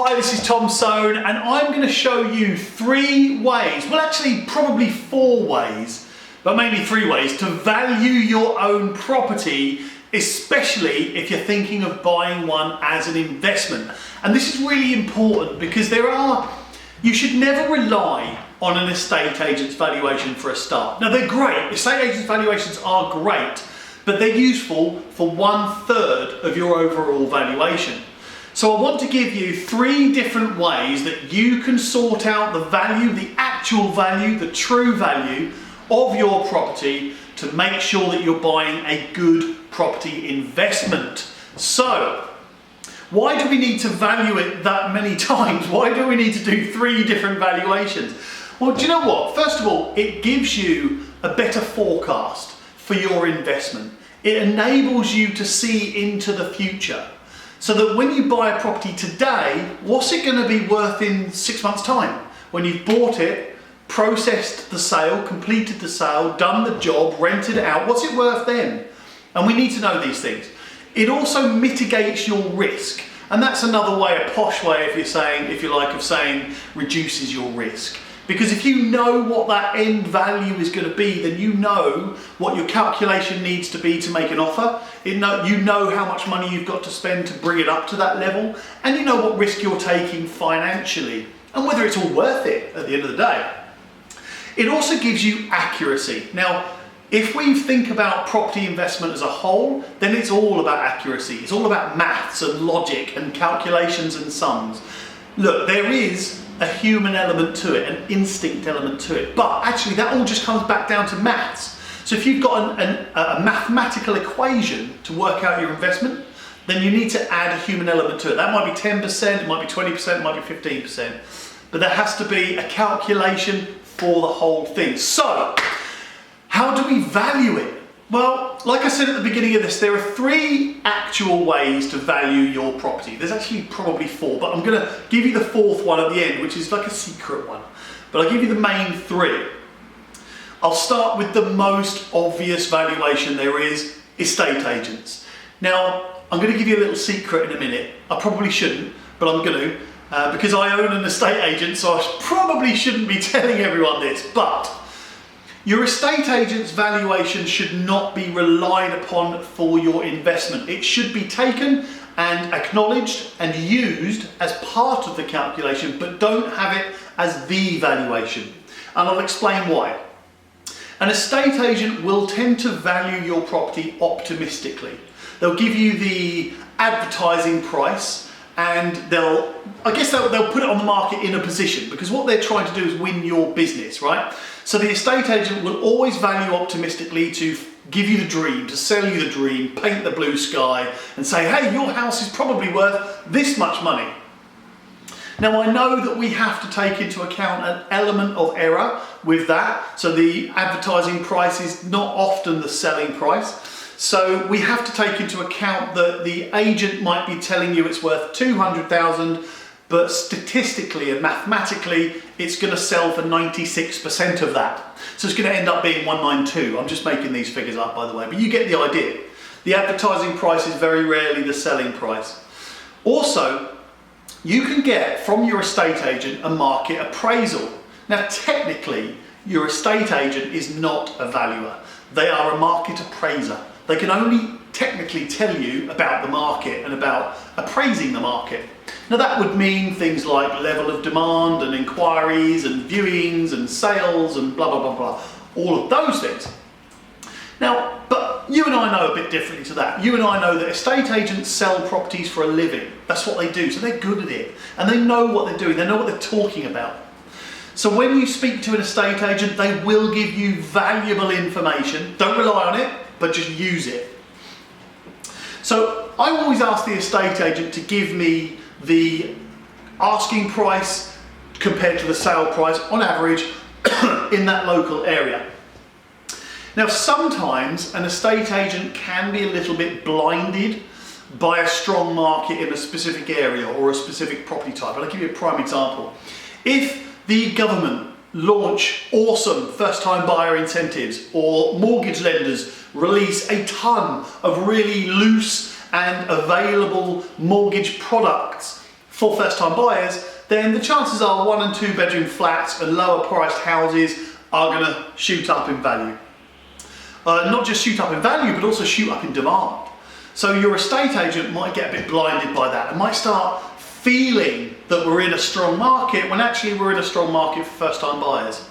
Hi, this is Tom Soane, and I'm going to show you 3 ways, well actually probably 4 ways, but mainly 3 ways to value your own property, especially if you're thinking of buying one as an investment. And this is really important because you should never rely on an estate agent's valuation for a start. Now they're great, estate agents' valuations are great, but they're useful for 1/3 of your overall valuation. So I want to give you 3 different ways that you can sort out the value, the actual value, the true value of your property to make sure that you're buying a good property investment. So, why do we need to value it that many times? Why do we need to do 3 different valuations? Well, do you know what? First of all, it gives you a better forecast for your investment. It enables you to see into the future. So that when you buy a property today, what's it going to be worth in 6 months' time? When you've bought it, processed the sale, completed the sale, done the job, rented it out, what's it worth then? And we need to know these things. It also mitigates your risk. And that's another way, a posh way, if you like, of saying reduces your risk. Because if you know what that end value is going to be, then you know what your calculation needs to be to make an offer. You know how much money you've got to spend to bring it up to that level, and you know what risk you're taking financially, and whether it's all worth it at the end of the day. It also gives you accuracy. Now, if we think about property investment as a whole, then it's all about accuracy. It's all about maths and logic and calculations and sums. Look, there is a human element to it, an instinct element to it, but actually that all just comes back down to maths. So if you've got a mathematical equation to work out your investment, then you need to add a human element to it. That might be 10%, it might be 20%, it might be 15%, but there has to be a calculation for the whole thing. So, how do we value it? Well, like I said at the beginning of this, there are 3 actual ways to value your property. There's actually probably 4, but I'm going to give you the 4th one at the end, which is like a secret one. But I'll give you the main 3. I'll start with the most obvious valuation there is, estate agents. Now, I'm going to give you a little secret in a minute. I probably shouldn't, but I'm going to, because I own an estate agent, so I probably shouldn't be telling everyone this, but your estate agent's valuation should not be relied upon for your investment. It should be taken and acknowledged and used as part of the calculation, but don't have it as the valuation. And I'll explain why. An estate agent will tend to value your property optimistically. They'll give you the advertising price, and they'll put it on the market in a position, because what they're trying to do is win your business, right? So the estate agent will always value optimistically to give you the dream, to sell you the dream, paint the blue sky and say, hey, your house is probably worth this much money. Now I know that we have to take into account an element of error with that. So the advertising price is not often the selling price. So we have to take into account that the agent might be telling you it's worth 200,000, but statistically and mathematically, it's going to sell for 96% of that. So it's going to end up being 192. I'm just making these figures up, by the way, but you get the idea. The advertising price is very rarely the selling price. Also, you can get from your estate agent a market appraisal. Now, technically, your estate agent is not a valuer. They are a market appraiser. They can only technically tell you about the market and about appraising the market. Now that would mean things like level of demand and inquiries and viewings and sales and blah, blah, blah, blah. All of those things. Now, but you and I know a bit differently to that. You and I know that estate agents sell properties for a living. That's what they do, so they're good at it. And they know what they're doing, they know what they're talking about. So when you speak to an estate agent, they will give you valuable information. Don't rely on it, but just use it. So I always ask the estate agent to give me the asking price compared to the sale price on average in that local area. Now sometimes an estate agent can be a little bit blinded by a strong market in a specific area or a specific property type. And I'll give you a prime example. If the government launch awesome first-time buyer incentives, or mortgage lenders release a ton of really loose and available mortgage products for first-time buyers, then the chances are 1 and 2 bedroom flats and lower priced houses are going to shoot up in value. Not just shoot up in value, but also shoot up in demand. So your estate agent might get a bit blinded by that and might start feeling that we're in a strong market when actually we're in a strong market for first-time buyers.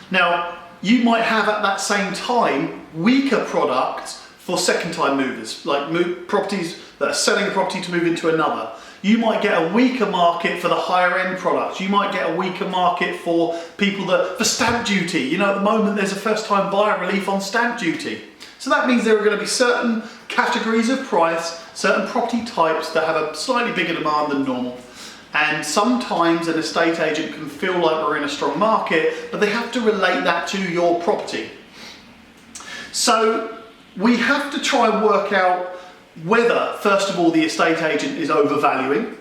Now, you might have at that same time weaker products for second-time movers, like properties that are selling a property to move into another. You might get a weaker market for the higher end products. You might get a weaker market for people for stamp duty. You know, at the moment there's a first time buyer relief on stamp duty. So that means there are going to be certain categories of price, certain property types that have a slightly bigger demand than normal. And sometimes an estate agent can feel like we're in a strong market, but they have to relate that to your property. So we have to try and work out whether, first of all, the estate agent is overvaluing.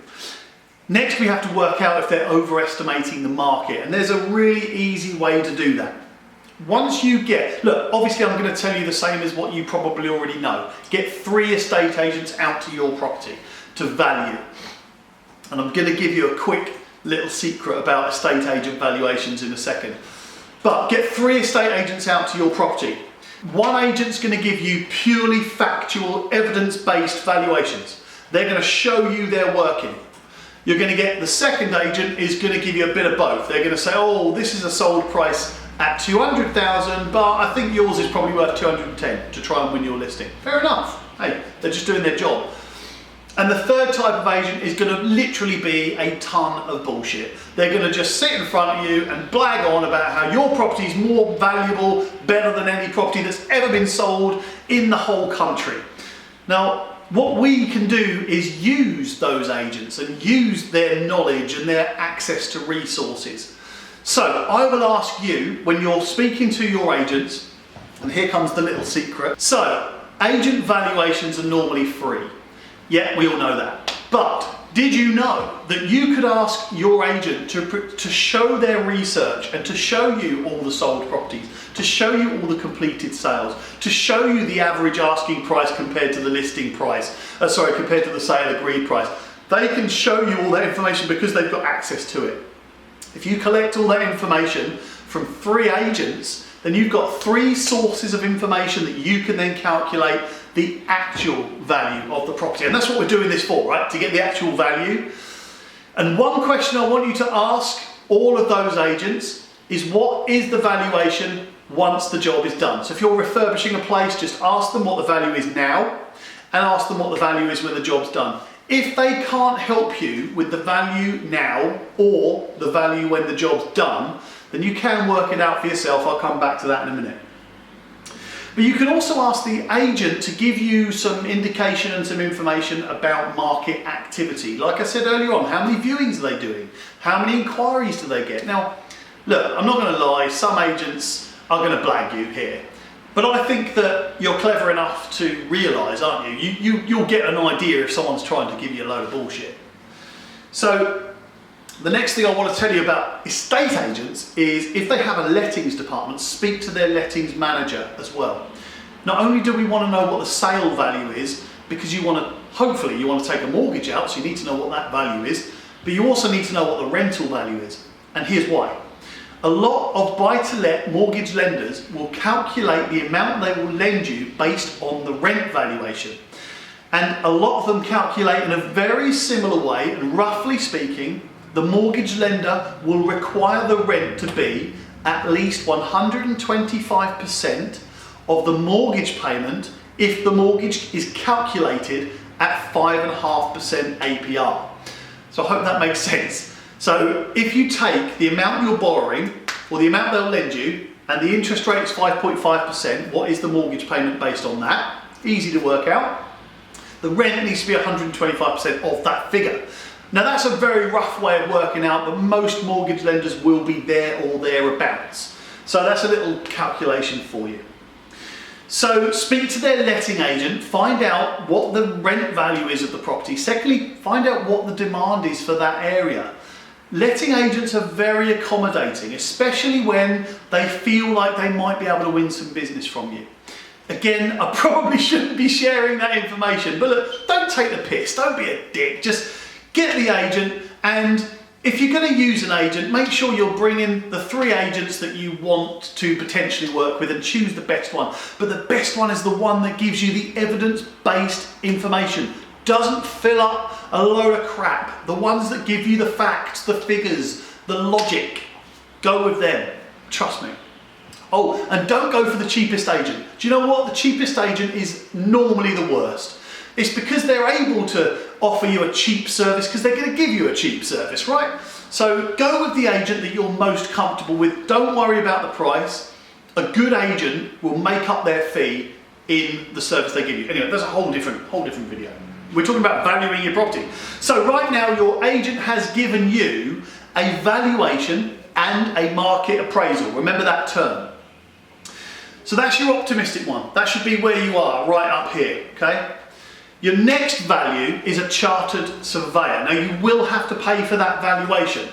Next, we have to work out if they're overestimating the market. And there's a really easy way to do that. Once you look, obviously I'm going to tell you the same as what you probably already know. Get 3 estate agents out to your property to value. And I'm going to give you a quick little secret about estate agent valuations in a second. But get 3 estate agents out to your property. One agent's going to give you purely factual, evidence-based valuations. They're going to show you they're working. You're going to get the second agent is going to give you a bit of both. They're going to say, oh, this is a sold price at 200,000, but I think yours is probably worth 210 to try and win your listing. Fair enough. Hey, they're just doing their job. And the third type of agent is going to literally be a ton of bullshit. They're going to just sit in front of you and blag on about how your property is more valuable, better than any property that's ever been sold in the whole country. Now, what we can do is use those agents and use their knowledge and their access to resources. So I will ask you, when you're speaking to your agents, and here comes the little secret. So, agent valuations are normally free. Yeah, we all know that. But did you know that you could ask your agent to show their research and to show you all the sold properties, to show you all the completed sales, to show you the average asking price compared to the listing price, compared to the sale agreed price. They can show you all that information because they've got access to it. If you collect all that information from 3 agents, then you've got 3 sources of information that you can then calculate the actual value of the property. And that's what we're doing this for, right? To get the actual value. And one question I want you to ask all of those agents is, what is the valuation once the job is done? So if you're refurbishing a place, just ask them what the value is now and ask them what the value is when the job's done. If they can't help you with the value now or the value when the job's done, then you can work it out for yourself. I'll come back to that in a minute. But you can also ask the agent to give you some indication and some information about market activity. Like I said earlier on, how many viewings are they doing? How many inquiries do they get? Now, look, I'm not going to lie, some agents are going to blag you here. But I think that you're clever enough to realise, aren't you? You'll get an idea if someone's trying to give you a load of bullshit. So, the next thing I want to tell you about estate agents is, if they have a lettings department, speak to their lettings manager as well. Not only do we want to know what the sale value is, because hopefully you want to take a mortgage out, so you need to know what that value is, but you also need to know what the rental value is. And here's why. A lot of buy-to-let mortgage lenders will calculate the amount they will lend you based on the rent valuation. And a lot of them calculate in a very similar way, and roughly speaking, the mortgage lender will require the rent to be at least 125% of the mortgage payment if the mortgage is calculated at 5.5% APR. So I hope that makes sense. So if you take the amount you're borrowing, or the amount they'll lend you, and the interest rate is 5.5%, what is the mortgage payment based on that? Easy to work out. The rent needs to be 125% of that figure. Now that's a very rough way of working out, but most mortgage lenders will be there or thereabouts. So that's a little calculation for you. So speak to their letting agent, find out what the rent value is of the property. Secondly, find out what the demand is for that area. Letting agents are very accommodating, especially when they feel like they might be able to win some business from you. Again, I probably shouldn't be sharing that information, but look, don't take the piss, don't be a dick. Just get the agent And if you're going to use an agent, make sure you're bringing the 3 agents that you want to potentially work with and choose the best one. But the best one is the one that gives you the evidence-based information. Doesn't fill up a load of crap. The ones that give you the facts, the figures, the logic. Go with them. Trust me. Oh, and don't go for the cheapest agent. Do you know what? The cheapest agent is normally the worst. It's because they're able to offer you a cheap service because they're going to give you a cheap service, right? So go with the agent that you're most comfortable with. Don't worry about the price. A good agent will make up their fee in the service they give you. Anyway, that's a whole different video. We're talking about valuing your property. So right now your agent has given you a valuation and a market appraisal. Remember that term. So that's your optimistic one. That should be where you are, right up here, okay? Your next value is a chartered surveyor. Now you will have to pay for that valuation.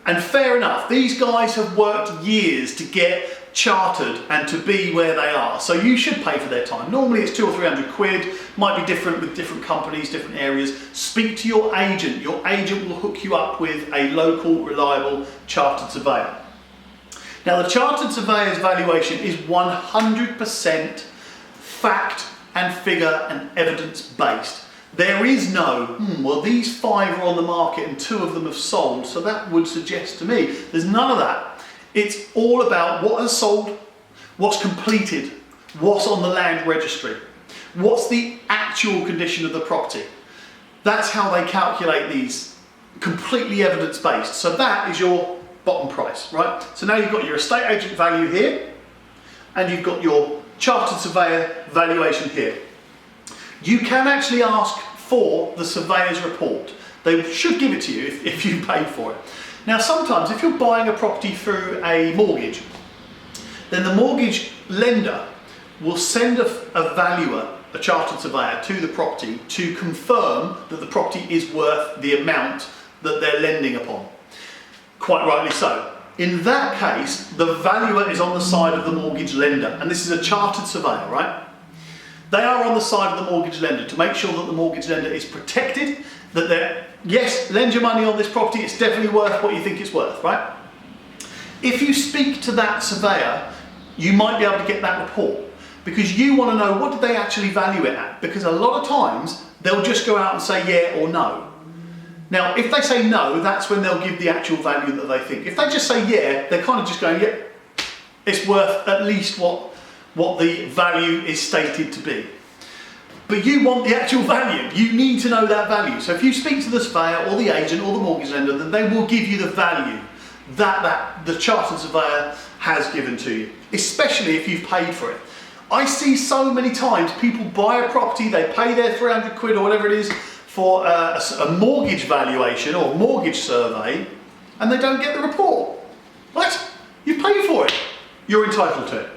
And fair enough, these guys have worked years to get chartered and to be where they are. So you should pay for their time. Normally it's 200 or 300 quid, might be different with different companies, different areas. Speak to your agent. Your agent will hook you up with a local, reliable chartered surveyor. Now the chartered surveyor's valuation is 100% fact and figure and evidence based. There is no, well these 5 are on the market and 2 of them have sold, so that would suggest to me. There's none of that. It's all about what has sold, what's completed, what's on the land registry, what's the actual condition of the property. That's how they calculate these, completely evidence based. So that is your bottom price, right? So now you've got your estate agent value here and you've got your chartered surveyor valuation here. You can actually ask for the surveyor's report. They should give it to you if you pay for it. Now sometimes if you're buying a property through a mortgage, then the mortgage lender will send a valuer, a chartered surveyor, to the property to confirm that the property is worth the amount that they're lending upon. Quite rightly so. In that case, the valuer is on the side of the mortgage lender, and this is a chartered surveyor, right? They are on the side of the mortgage lender to make sure that the mortgage lender is protected, that they're, yes, lend your money on this property, it's definitely worth what you think it's worth, right? If you speak to that surveyor, you might be able to get that report because you want to know what did they actually value it at, because a lot of times they'll just go out and say yeah or no. Now, if they say no, that's when they'll give the actual value that they think. If they just say yeah, they're kind of just going, yeah, it's worth at least what the value is stated to be. But you want the actual value. You need to know that value. So if you speak to the surveyor or the agent or the mortgage lender, then they will give you the value that the chartered surveyor has given to you, especially if you've paid for it. I see so many times people buy a property, they pay their 300 quid or whatever it is for a mortgage valuation or mortgage survey, and they don't get the report. What? You paid for it. You're entitled to it.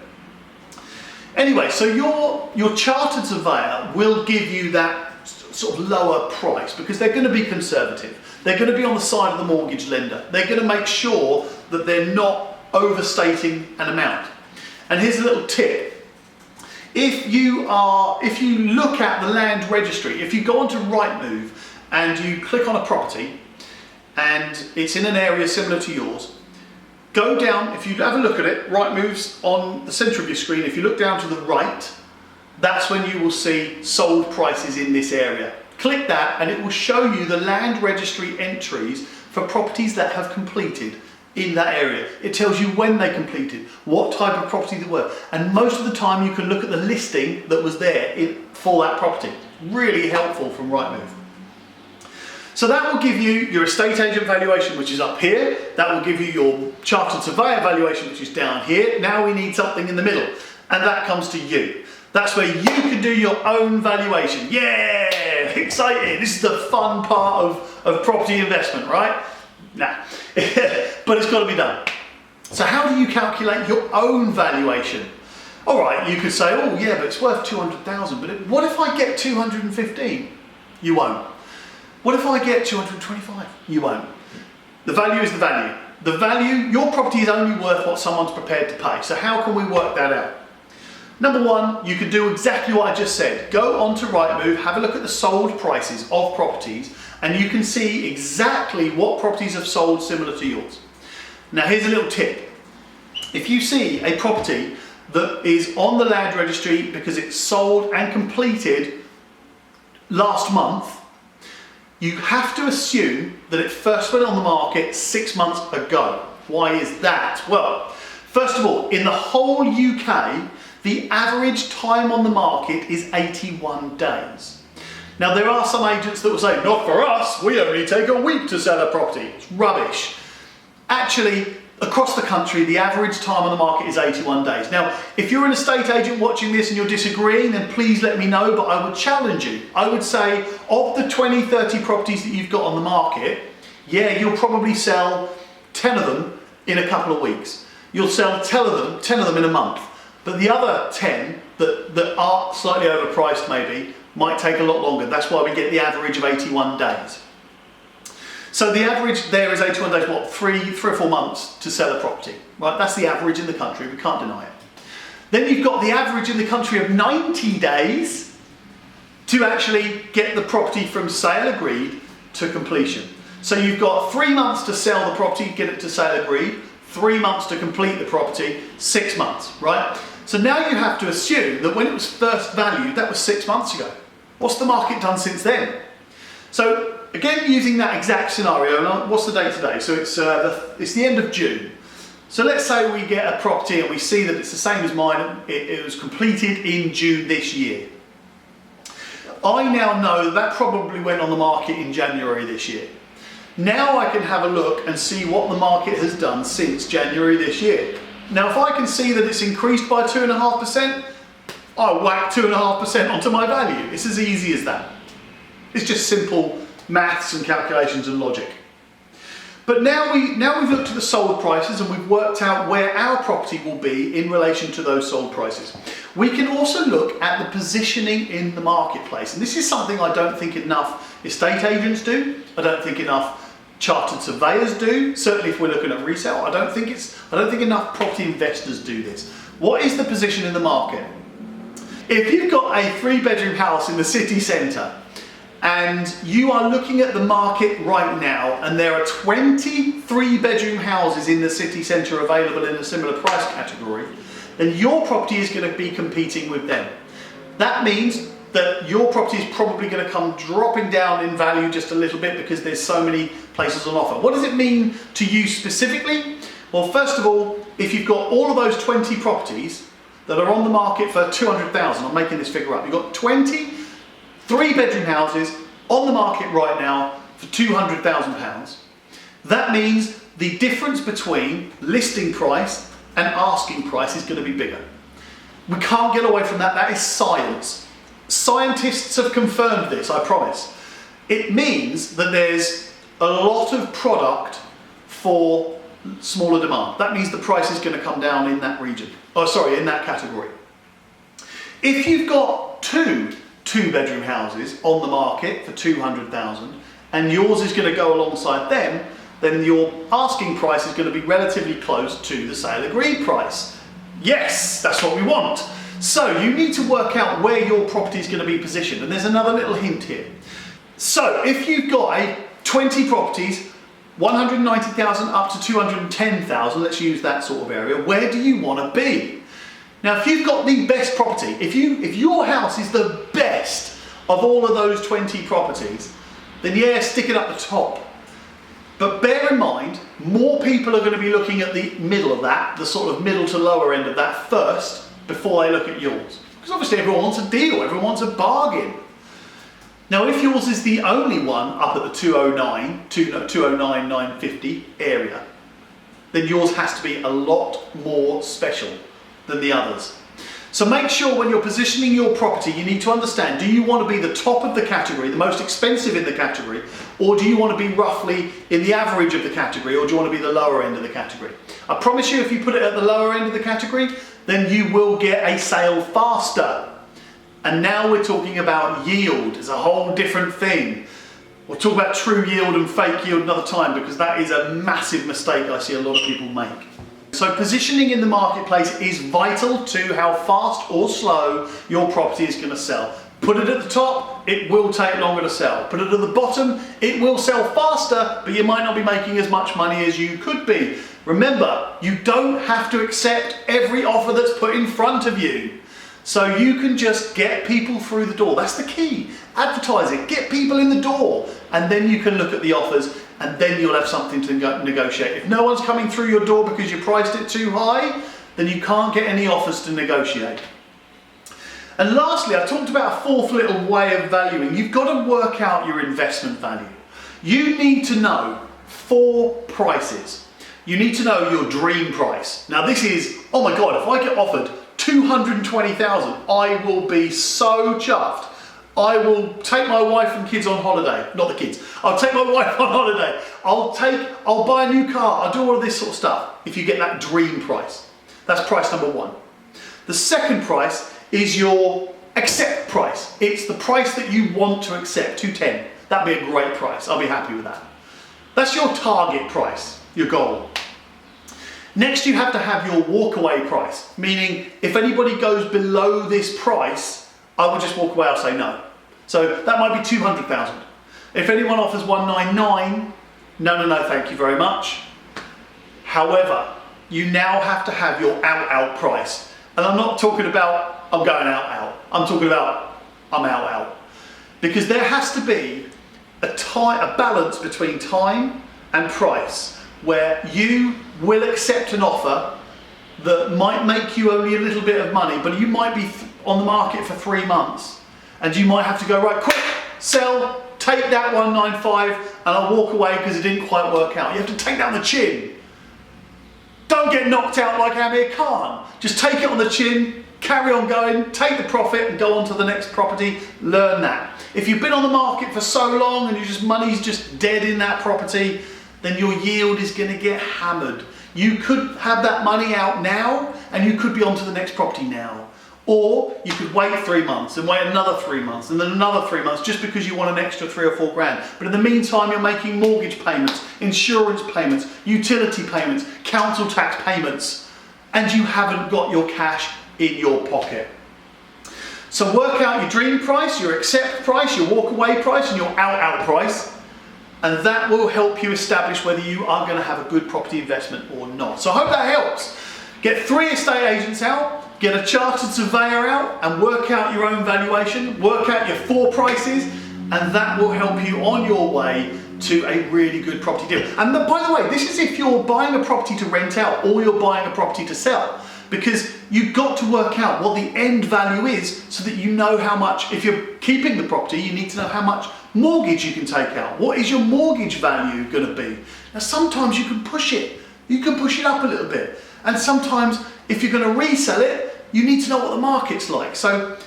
Anyway, so your chartered surveyor will give you that sort of lower price because they're going to be conservative. They're going to be on the side of the mortgage lender. They're going to make sure that they're not overstating an amount. And here's a little tip. If you look at the land registry, if you go onto Rightmove and you click on a property and it's in an area similar to yours, go down, if you have a look at it, Rightmove's on the centre of your screen. If you look down to the right, that's when you will see sold prices in this area. Click that and it will show you the land registry entries for properties that have completed in that area. It tells you when they completed, what type of property they were, and most of the time you can look at the listing that was there for that property. Really helpful from Rightmove. So that will give you your estate agent valuation, which is up here. That will give you your chartered surveyor valuation, which is down here. Now we need something in the middle, and that comes to you. That's where you can do your own valuation. Yeah, exciting. This is the fun part of property investment, right? Nah, but it's got to be done. So how do you calculate your own valuation? All right, you could say, oh yeah, but it's worth 200,000, but what if I get 215? You won't. What if I get 225? You won't. The value is the value. The value, your property is only worth what someone's prepared to pay. So how can we work that out? Number one, you can do exactly what I just said. Go onto Rightmove, have a look at the sold prices of properties, and you can see exactly what properties have sold similar to yours. Now here's a little tip. If you see a property that is on the land registry because it's sold and completed last month, you have to assume that it first went on the market 6 months ago. Why is that? Well, first of all, in the whole UK, the average time on the market is 81 days. Now there are some agents that will say, not for us, we only take a week to sell a property. It's rubbish. Actually, across the country, the average time on the market is 81 days. Now, if you're an estate agent watching this and you're disagreeing, then please let me know, but I would challenge you. I would say, of the 20, 30 properties that you've got on the market, yeah, you'll probably sell 10 of them in a couple of weeks. You'll sell 10 of them in a month. But the other 10 that are slightly overpriced maybe, might take a lot longer. That's why we get the average of 81 days. So the average there is 81 days, what, three or 4 months to sell a property, right? That's the average in the country, we can't deny it. Then you've got the average in the country of 90 days to actually get the property from sale agreed to completion. So you've got 3 months to sell the property, get it to sale agreed, 3 months to complete the property, 6 months, right? So now you have to assume that when it was first valued, that was 6 months ago. What's the market done since then? So again, using that exact scenario, and what's the date today? So it's the end of June. So let's say we get a property and we see that it's the same as mine, it was completed in June this year. I now know that probably went on the market in January this year. Now I can have a look and see what the market has done since January this year. Now if I can see that it's increased by 2.5%, I whack 2.5% onto my value. It's as easy as that. It's just simple maths and calculations and logic. But now we've looked at the sold prices and we've worked out where our property will be in relation to those sold prices. We can also look at the positioning in the marketplace. And this is something I don't think enough estate agents do. I don't think enough chartered surveyors do. Certainly if we're looking at resale, I don't think enough property investors do this. What is the position in the market? If you've got a 3-bedroom house in the city centre and you are looking at the market right now and there are 20 3-bedroom houses in the city centre available in a similar price category, then your property is going to be competing with them. That means that your property is probably going to come dropping down in value just a little bit because there's so many places on offer. What does it mean to you specifically? Well, first of all, if you've got all of those 20 properties that are on the market for 200,000, I'm making this figure up, you've got 20 3-bedroom houses on the market right now for £200,000. That means the difference between listing price and asking price is going to be bigger. We can't get away from that. That is science. Scientists have confirmed this, I promise. It means that there's a lot of product for smaller demand. That means the price is going to come down in that region. Oh, sorry, in that category. If you've got 2-bedroom houses on the market for 200,000 and yours is going to go alongside them, then your asking price is going to be relatively close to the sale agreed price. Yes, that's what we want. So you need to work out where your property is going to be positioned, and there's another little hint here. So if you've got 20 properties, 190,000 up to 210,000, let's use that sort of area, where do you want to be? Now, if you've got the best property, if your house is the best of all of those 20 properties, then yeah, stick it up the top. But bear in mind, more people are going to be looking at the middle of that, the sort of middle to lower end of that first, before they look at yours. Because obviously everyone wants a deal, everyone wants a bargain. Now, if yours is the only one up at the 209,950 area, then yours has to be a lot more special than the others. So make sure when you're positioning your property, you need to understand, do you want to be the top of the category, the most expensive in the category, or do you want to be roughly in the average of the category, or do you want to be the lower end of the category? I promise you, if you put it at the lower end of the category, then you will get a sale faster. And now we're talking about yield. It's a whole different thing. We'll talk about true yield and fake yield another time, because that is a massive mistake I see a lot of people make. So positioning in the marketplace is vital to how fast or slow your property is going to sell. Put it at the top, it will take longer to sell. Put it at the bottom, it will sell faster, but you might not be making as much money as you could be. Remember, you don't have to accept every offer that's put in front of you. So you can just get people through the door. That's the key. Advertise it, get people in the door, and then you can look at the offers, and then you'll have something to negotiate. If no one's coming through your door because you priced it too high, then you can't get any offers to negotiate. And lastly, I talked about a fourth little way of valuing. You've got to work out your investment value. You need to know 4 prices. You need to know your dream price. Now this is, oh my God, if I get offered 220,000, I will be so chuffed. I will take my wife and kids on holiday. Not the kids. I'll take my wife on holiday. I'll buy a new car. I'll do all of this sort of stuff if you get that dream price. That's price number 1. The second price is your accept price. It's the price that you want to accept, 210. That'd be a great price. I'll be happy with that. That's your target price, your goal. Next, you have to have your walkaway price, meaning if anybody goes below this price, I will just walk away, I'll say no. So that might be 200,000. If anyone offers 199, no, thank you very much. However, you now have to have your out price. And I'm not talking about I'm going out. I'm talking about I'm out. Because there has to be a balance between time and price, where you will accept an offer that might make you only a little bit of money, but you might be on the market for 3 months, and you might have to go, right, quick, sell, take that 195, and I'll walk away because it didn't quite work out. You have to take that on the chin. Don't get knocked out like Amir Khan. Just take it on the chin, carry on going, take the profit and go on to the next property. Learn that. If you've been on the market for so long and money's just dead in that property, then your yield is going to get hammered. You could have that money out now and you could be on to the next property now. Or you could wait 3 months and wait another 3 months and then another 3 months just because you want an extra 3 or 4 grand. But in the meantime, you're making mortgage payments, insurance payments, utility payments, council tax payments, and you haven't got your cash in your pocket. So work out your dream price, your accept price, your walk away price, and your out price. And that will help you establish whether you are going to have a good property investment or not. So I hope that helps. Get 3 estate agents out, get a chartered surveyor out and work out your own valuation, work out your 4 prices, and that will help you on your way to a really good property deal. And by the way, this is if you're buying a property to rent out or you're buying a property to sell, because you've got to work out what the end value is so that you know how much, if you're keeping the property, you need to know how much mortgage you can take out. What is your mortgage value going to be? Now sometimes you can push it. You can push it up a little bit. And sometimes if you're going to resell it, you need to know what the market's like. So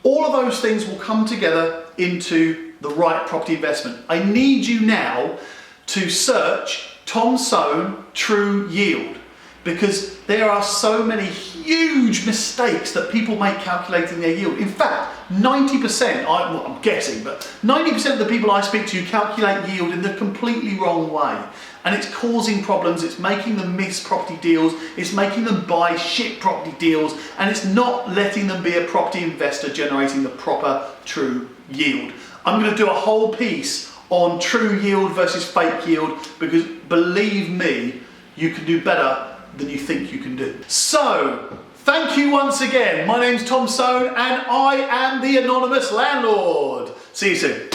all of those things will come together into the right property investment. I need you now to search Tom Soane True Yield, because there are so many huge mistakes that people make calculating their yield. In fact, 90%, I'm guessing, but 90% of the people I speak to calculate yield in the completely wrong way. And it's causing problems, it's making them miss property deals, it's making them buy shit property deals, and it's not letting them be a property investor generating the proper true yield. I'm going to do a whole piece on true yield versus fake yield, because believe me, you can do better than you think you can do. So, thank you once again. My name's Tom Soane and I am the Anonymous Landlord. See you soon.